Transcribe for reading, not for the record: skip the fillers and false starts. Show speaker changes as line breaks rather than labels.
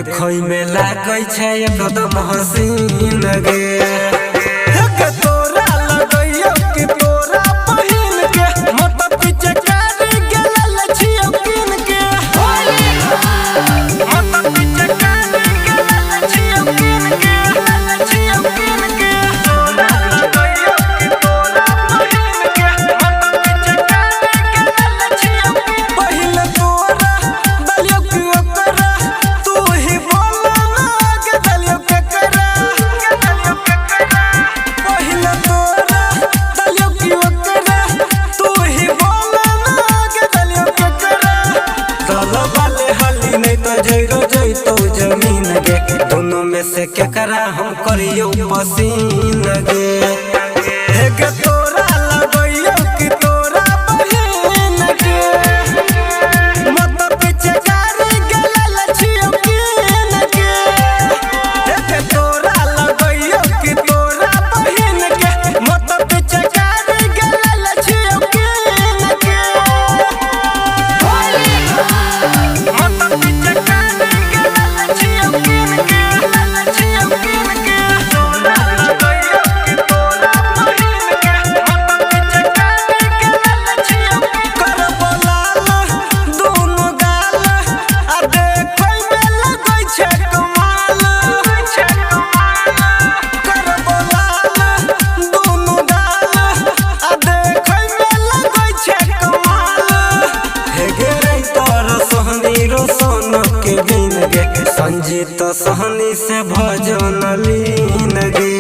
देखै में लागै छै एकदम हसीन गे तोरा लगैयो कि तोरा पहिन के मत पीछे कर गेल छियो किन के मत पीछे कर गेल छियो किन के तोरा लगैयो कि तोरा पहिन के मत पीछे कर गेल छियो पहिले तोरा दलियो कि ओकरा तू ही बोल ना के दलियो के करा पहिले तोरा दलियो कि ओकरा तू ही बोल ना के दलियो के करा चल वाले हली नहीं तो जइरो जइतो जमीन गे दोनों में से केकरा हम करियो पसीन गे हे गे तोरा लगैयो कि तोरा बहिन गे मत पीछे कर गेल छियो किन के हे गे तोरा लगैयो कि तोरा बहिन गे मत पीछे कर गेल छियो किन के मत पीछे कर गेल छियो किन के तोरा लगैयो कि तोरा बहिन गे मत पीछे कर गेल छियो कर बोलाल दोनों गाल आ देखै में लगै छै कमाल कर बोलाल दोनों गाल आ देखै में लगै छै कमाल हे गे रे तोर सोहनी रोशन के बिन गे संजीत सोहनी से भजन लीन गे।